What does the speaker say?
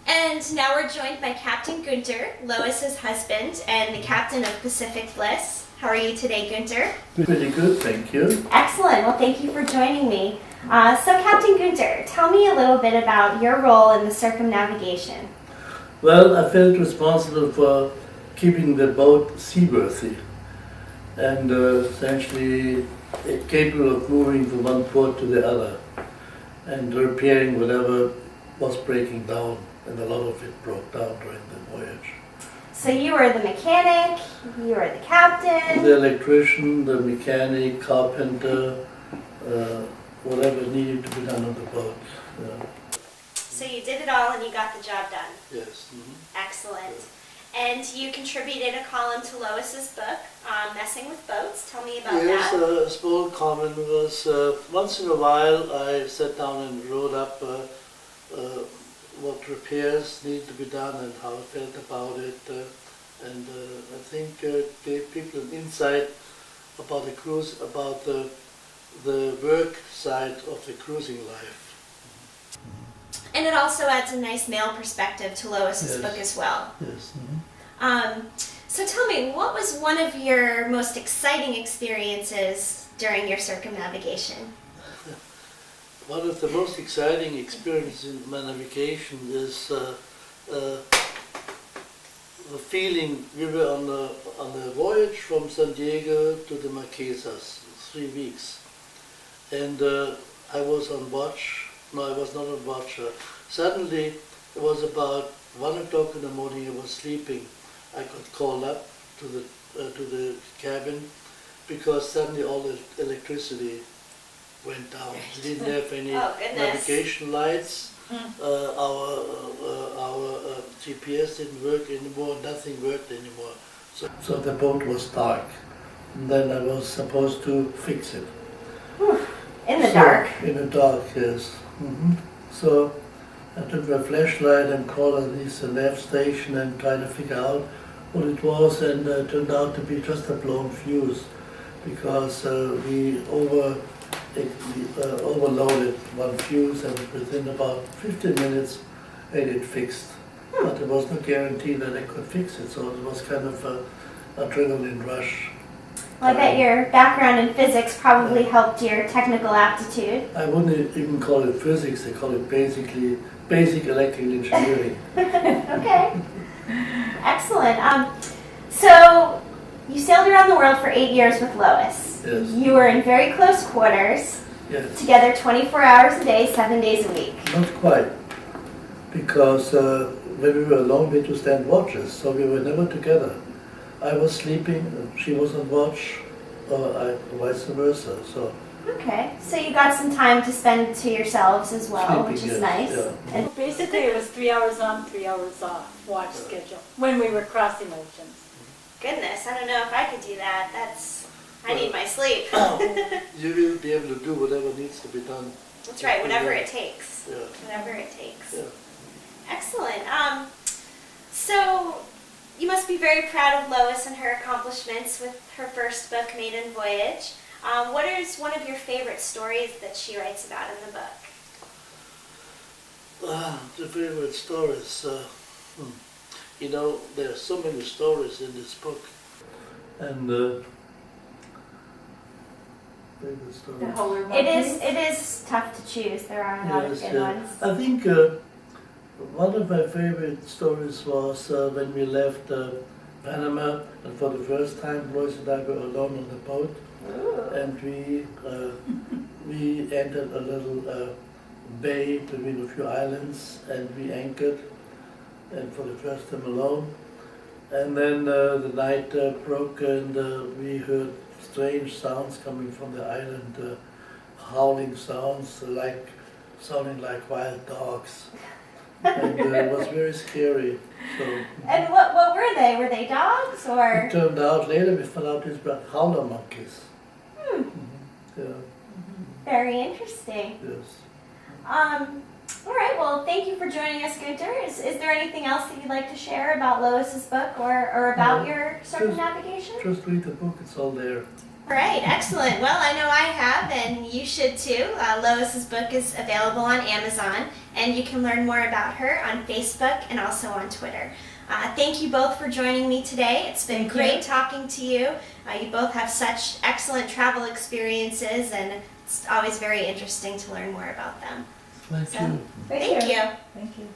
And now we're joined by Captain Gunter, Lois's husband, and the captain of Pacific Bliss. How are you today, Gunter? Pretty good, thank you. Excellent. Well, thank you for joining me. So, Captain Gunter, tell me a little bit about your role in the circumnavigation. Well, I felt responsible for keeping the boat seaworthy and essentially capable of moving from one port to the other and repairing whatever was breaking down, and a lot of it broke down during the voyage. So you were the mechanic, you were the captain. The electrician, the mechanic, carpenter, whatever needed to be done on the boat. So you did it all and you got the job done. Yes. Mm-hmm. Excellent. And you contributed a column to Lois's book, Messing with Boats. Tell me about Yes, that. a small comment was once in a while I sat down and wrote up what repairs need to be done and how I felt about it, and I think gave people an insight about the cruise, about the work side of the cruising life. And it also adds a nice male perspective to Lois's book as well. Yes. Mm-hmm. So tell me, what was one of your most exciting experiences during your circumnavigation? One of the most exciting experiences in my navigation is the feeling. We were on the voyage from San Diego to the Marquesas, 3 weeks, and I was on watch. No, I was not on watch. Suddenly, it was about 1 o'clock in the morning. I was sleeping. I got called up to the cabin because suddenly all the electricity went down. We didn't have any navigation lights. Our GPS didn't work anymore. Nothing worked anymore. So the boat was dark. And then I was supposed to fix it. In the dark? In the dark, yes. Mm-hmm. So I took my flashlight and called at least the nav station and tried to figure out what it was, and it turned out to be just a blown fuse because we overloaded one fuse, and within about 15 minutes I had it fixed. But there was no guarantee that I could fix it, so it was kind of an adrenaline rush. Well, I bet your background in physics probably helped your technical aptitude. I wouldn't even call it physics, they call it basic electrical engineering. Okay, excellent. So you sailed around the world for 8 years with Lois. Yes. You were in very close quarters, Yes. together 24 hours a day, 7 days a week. Not quite, because when we were alone we had to stand watches, so we were never together. I was sleeping, she was on watch, or vice versa. So. Okay, so you got some time to spend to yourselves as well, Sleeping, which is yes, nice. yeah. And Basically, it was 3 hours on, 3 hours off watch schedule when we were crossing oceans. goodness, I don't know if I could do that. I need my sleep. You will be able to do whatever needs to be done. That's right, whatever it takes. Yeah. Whatever it takes. Yeah. Excellent. So you must be very proud of Lois and her accomplishments with her first book, Maiden Voyage. What is one of your favorite stories that she writes about in the book? The favorite stories. You know, there are so many stories in this book. And favorite stories. It is tough to choose. There are a lot of good ones. I think one of my favorite stories was when we left Panama, and for the first time Lois and I were alone on the boat. Ooh. And we entered a little bay between a few islands, and we anchored, and for the first time alone. And then the night broke, and we heard strange sounds coming from the island, howling sounds, sounding like wild dogs. And it was very scary. So, And what were they? Were they dogs or? it turned out later we found out these were howler monkeys. Yeah. Very interesting. Yes. All right. Well, thank you for joining us, Gunter. Is there anything else that you'd like to share about Lois's book or about your circumnavigation? Just read the book, it's all there. All right, excellent. Well, I know I have, and you should too. Lois's book is available on Amazon, and you can learn more about her on Facebook and also on Twitter. Thank you both for joining me today. It's been great talking to you. You both have such excellent travel experiences, and it's always very interesting to learn more about them. Thank you. Thank you. Thank you.